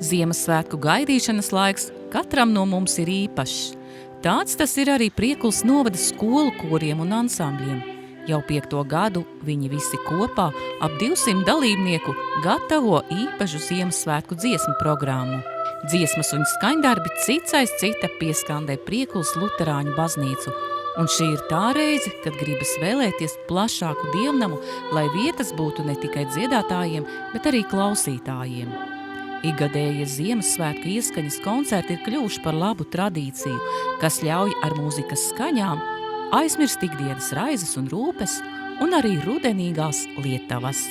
Ziemassvētku gaidīšanas laiks katram no mums ir īpašs. Tāds tas ir arī Priekulas novada skolu koriem un ansambļiem. Jau 5. gadu viņi visi kopā, ap 200 dalībnieku, gatavo īpašu Ziemassvētku dziesmu programmu. Dziesmas un skaņdarbi cits aiz cita pieskandē Priekulas luterāņu baznīcu. Un šī ir tā reize, kad gribas vēlēties plašāku dievnamu, lai vietas būtu ne tikai dziedātājiem, bet arī klausītājiem. Ikgadējie Ziemassvētku ieskaņas koncerti ir kļuvuši par labu tradīciju, kas ļauj ar mūzikas skaņām aizmirst ikdienas raizes un rūpes un arī rudenīgās lietavas.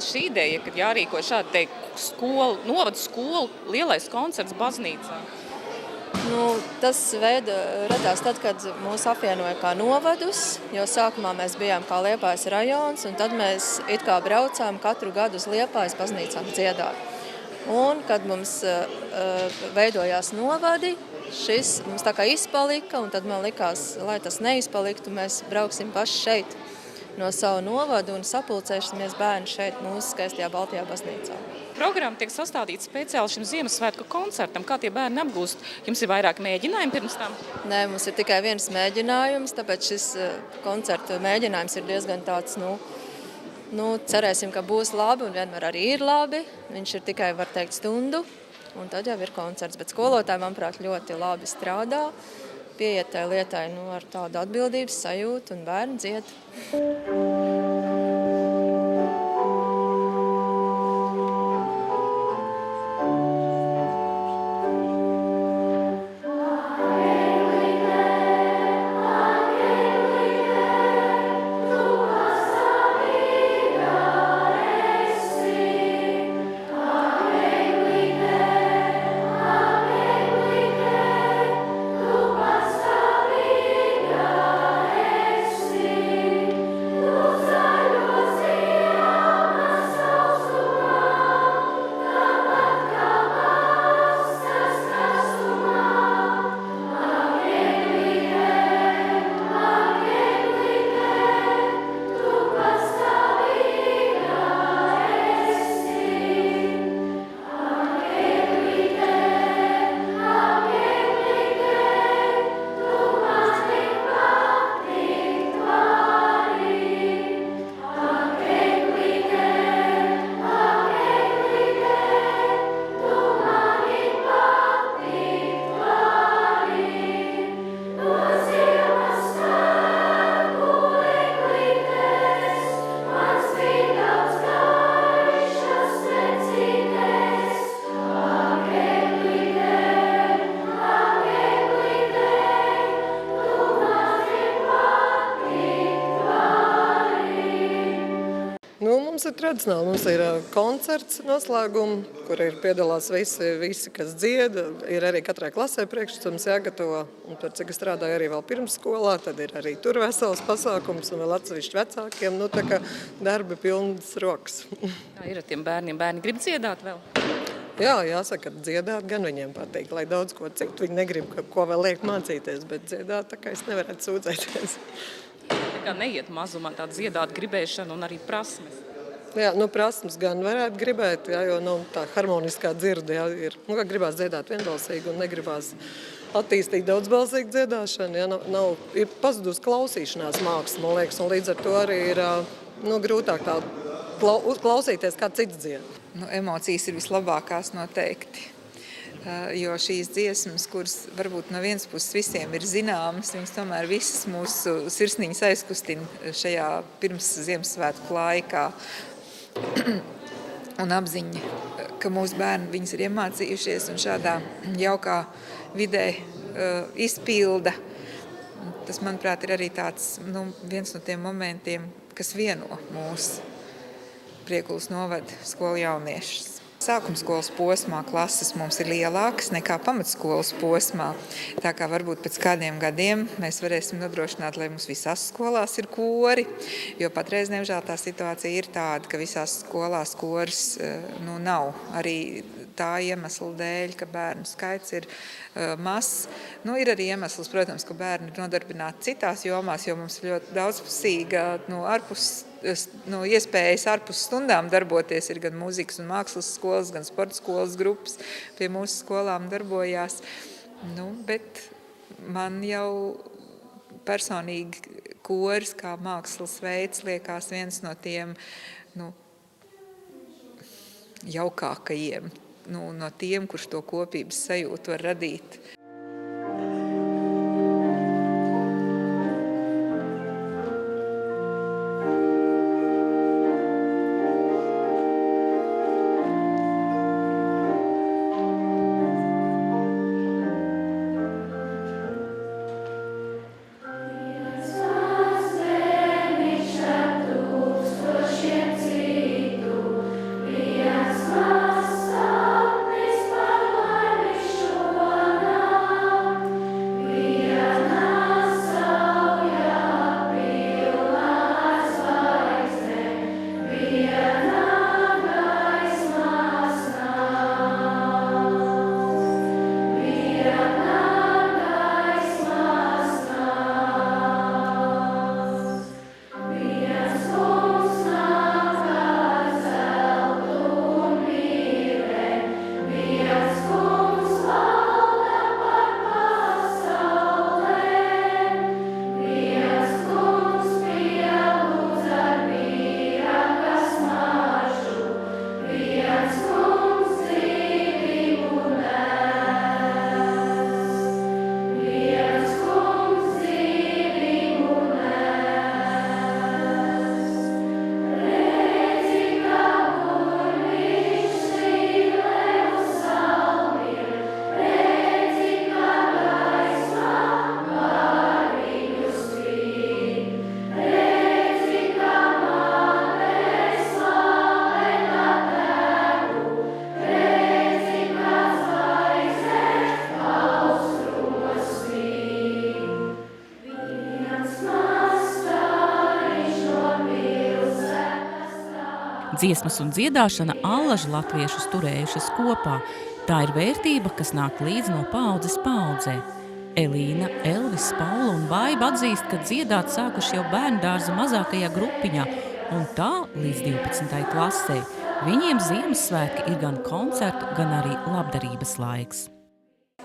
Šī ideja, kad jārīko šādi novada skolu lielais koncerts baznīcā? Tas radās tad, kad mūs apvienoja kā novadus, jo sākumā mēs bijām kā Liepājas rajons, un tad mēs it kā braucām katru gadu uz Liepājas baznīcām dziedāt. Un, kad mums veidojās novadi, šis mums tā kā izpalika, un tad man likās, lai tas neizpaliktu, mēs brauksim paši šeit no savu novadu un sapulcēsimies bērni šeit mūsu skaistajā Baltajā baznīcā. Programma tiek sastādīta speciāli šim Ziemassvētku koncertam. Kā tie bērni apgūst? Jums ir vairāk mēģinājumi pirms tam? Nē, mums ir tikai viens mēģinājums, tāpēc šis koncerta mēģinājums ir diezgan tāds, cerēsim, ka būs labi un vienmēr arī ir labi. Viņš ir tikai, var teikt, stundu, un tad jau ir koncerts. Bet skolotāji, manuprāt, ļoti labi strādā. Pieiet tai lietai ar tādu atbildības sajūtu un bērni dzied. Mums ir tradicionāli, mums ir koncerts noslēguma, kur piedalās visi, kas dzied. Ir arī katrai klasē priekšstats jāgatavo. Un par cik es strādāju arī vēl pirmsskolā, tad ir arī tur vesels pasākums un vēl atsevišķi vecākiem. Tā kā darbi pilnas rokas. Tā ir ar tiem bērniem. Bērni grib dziedāt vēl? Jā, jāsaka, dziedāt gan viņiem patīk, lai daudz ko citu. Viņi negrib, ko vēl liek mācīties, bet dziedāt, tā kā es nevarētu sūdzēties. Tā kā neiet mazumā tā dziedāt gribēšana un arī prasmes. Jā, prasmes gan varētu gribēt, jā, jo tā harmoniskā dzirde jā, ir. Kā gribās dziedāt vienbalsīgi un negribās attīstīt daudzbalsīgu dziedāšanu. Jā, ir pazudus klausīšanās māksla, man liekas, un līdz ar to arī ir grūtāk tā klausīties, kā cits dzied. Emocijas ir vislabākās noteikti. Jo šīs dziesmas, kuras varbūt no vienas puses visiem ir zināmas, viņas tomēr visas mūsu sirsniņas aizkustina šajā pirms Ziemassvētku laikā. Un apziņa, ka mūsu bērni viņas ir iemācījušies un šādā jaukā vidē izpilda. Tas, manuprāt, ir arī tāds viens no tiem momentiem, kas vieno mūsu Priekulas novada skolu jauniešus. Sākumskolas posmā klases mums ir lielākas nekā pamatskolas posmā. Tā kā varbūt pēc kādiem gadiem mēs varēsim nodrošināt, lai mums visās skolās ir kori, jo patreiz, nemžēl, tā situācija ir tāda, ka visās skolās koris nav. Arī tā iemesla dēļ, ka bērnu skaits ir mazs. Ir arī iemesls, protams, ka bērni ir nodarbināti citās jomās, jo mums ir ļoti daudzpusīga iespējas ārpus stundām darboties. Ir gan mūzikas un mākslas skolas, gan sporta skolas grupas pie mūsu skolām darbojās. Bet man jau personīgi koris kā mākslas veids liekas viens no tiem jaukākajiem, no tiem, kurš to kopības sajūtu var radīt. Dziesmas un dziedāšana allaž latviešus turējušas kopā. Tā ir vērtība, kas nāk līdz no paaudzes paaudzē. Elīna, Elvis, Paula un Baiba atzīst, ka dziedāt sākuši jau bērndārza mazākajā grupiņā, un tā līdz 12. klasē. Viņiem Ziemassvētki ir gan koncertu, gan arī labdarības laiks.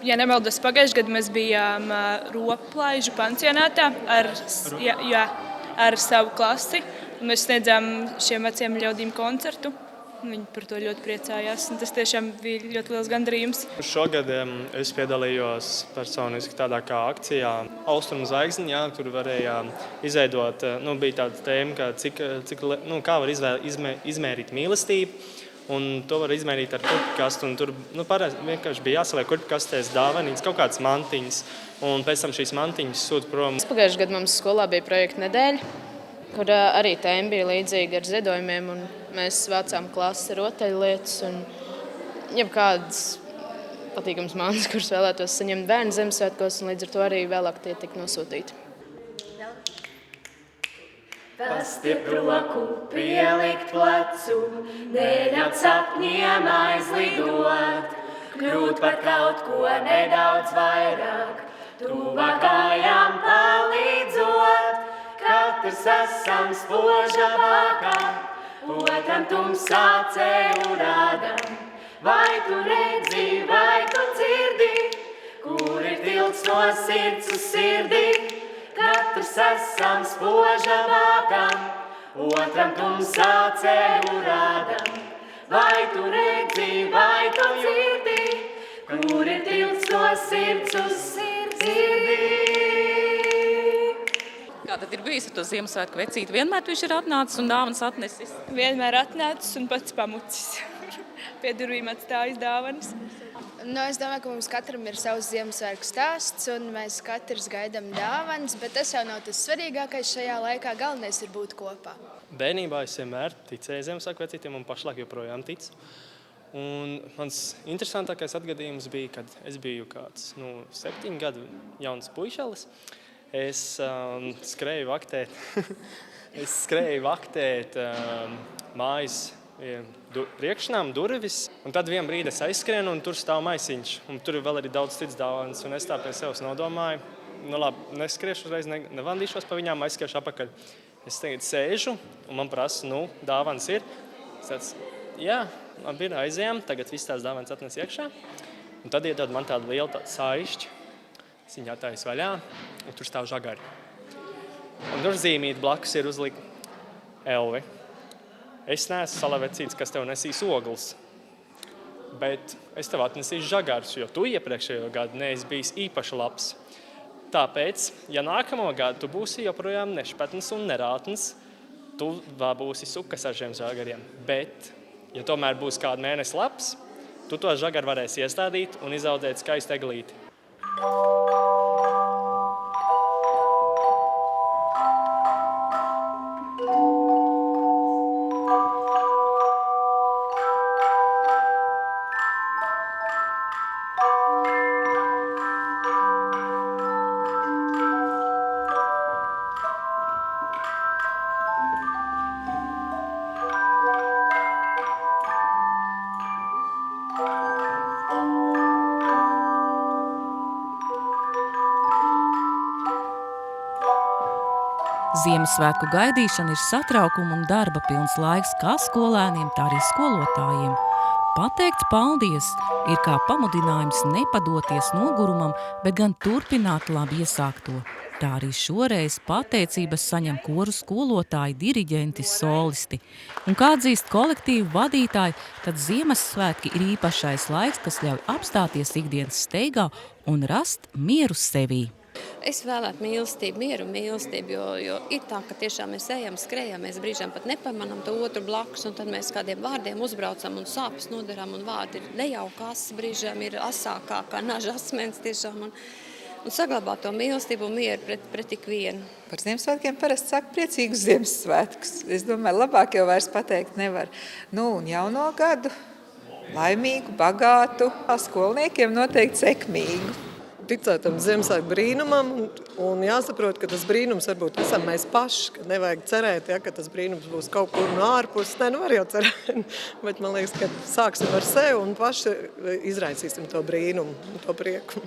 Ja nemaldos, pagājušajā gadā mēs bijām Roplaižu pansionātā ar savu klasi. Mēs sniedzām šiem veciem ļaudīm koncertu. Viņi par to ļoti priecājās. Tas tiešām bija ļoti liels gandarījums. Šogad es piedalījos personiski tādā kā akcijā Austrumu zvaigzne. Tur varēja izveidot, bija tāda tēma, kā var izmērīt mīlestību. Un to var izmērīt ar kurpkastu. Tur vienkārši bija jāsaliek kurpkastēs dāvanītas, kaut kādas mantiņas. Un pēc tam šīs mantiņas sūta prom. Pagājušajā gadā mums skolā bija projekta nedēļa, kur arī tēma bija līdzīga ar ziedojumiem. Un mēs vācām klases rotaļlietas un jebkādas patīkamas mantas, kuras vēlētos saņemt bērnu Ziemassvētkos, un līdz ar to arī vēlāk tie tika nosūtīti. Pastiep roku, pielikt plecu, neļaut sapņiem aizlidot, kļūt par kaut ko nedaudz vairāk, tuvāk kājām palīdzot. Katrs esam spoža vākā, otram tumsā ceļu rādam. Vai tu redzi, vai tu dzirdi, kur ir tilts no sirds uz sirdi? Katrs esam spoža bākam, otram tumsā ceļu rādam. Vai tu redzi, vai tu dzirdi, kur ir tilts no sirds uz sirdi? Kā tad ir bijis ar to Ziemassvētku vecīti? Vienmēr viņš ir atnācis un dāvanas atnesis? Vienmēr atnācis un pats pamucis. Pie durvīm atstājis dāvanas. Es domāju, ka mums katram ir savs Ziemassvētku stāsts, un mēs katrs gaidām dāvanas, bet tas jau nav tas svarīgākais šajā laikā. Galvenais ir būt kopā. Bērnībā es vienmēr ticēju Ziemassvētku vecītiem un pašlaik joprojām ticu. Un mans interesantākais atgadījums bija, kad es biju kāds 7 gadu jauns puišelis. Es skrēju vaktēt mājas priekšnām durvis, un tad vienā brīdī es aizskrienu, un tur stāv maisiņš. Un tur ir vēl arī daudz cits dāvanas, un es tā pie sevis nodomāju, labi, neskriešu uzreiz, nevandīšos pa viņām, aizskriešu apakaļ. Es tagad sēžu, un man prasa, dāvanas ir. Es tāds, jā, labi ir, aizējām, tagad viss tās dāvanas atnes iekšā. Un tad iedod man tādu lielu saišķi. Es viņu attāju vaļā, un tur stāv žagari. Un tur zīmīt blakus ir uzlikt Elvi. Es neesmu salavecīts, kas tev nesīs ogles, bet es tev atnesīšu žagarus, jo tu iepriekšējo gadu neesi bijis īpaši labs. Tāpēc, ja nākamo gadu tu būsi joprojām nešpatns un nerātns, tu vēl būsi sukas ar šiem žagariem. Bet, ja tomēr būs kādu mēnesi labs, tu to žagaru varēsi iestādīt un izaudzēt skaistu eglīti. Ziemassvētku gaidīšana ir satraukuma un darba pilns laiks kā skolēniem, tā arī skolotājiem. Pateikt paldies ir kā pamudinājums nepadoties nogurumam, bet gan turpināt labi iesākto. Tā arī šoreiz pateicības saņem koru skolotāji, diriģenti, solisti. Un kā atzīst kolektīvu vadītāji, tad Ziemassvētki ir īpašais laiks, kas ļauj apstāties ikdienas steigā un rast mieru sevī. Es vēlētu mīlestību, mieru mīlestību, jo ir tā, ka tiešām mēs ejam, skrējam, mēs brīžām pat nepamanām to otru blakus, un tad mēs kādiem vārdiem uzbraucam un sāpes nodarām, un vārdi ir nejaukās, brīžām ir asākā, kā naža asmens tiešām, un saglabāt to mīlestību un mieru pret ikvienu. Par Ziemassvētkiem parasti saka priecīgus Ziemassvētkus. Es domāju, labāk jau vairs pateikt nevar. Un jauno gadu, laimīgu, bagātu, skolniekiem noteikti sekmīgu. Ticēt tam Ziemassvētku brīnumam un jāsaprot, ka tas brīnums varbūt esam mēs paši, ka nevajag cerēt, ka tas brīnums būs kaut kur no ārpuses. Var jau cerēt, bet man liekas, ka sāksim ar sevi un paši izraisīsim to brīnumu, to prieku.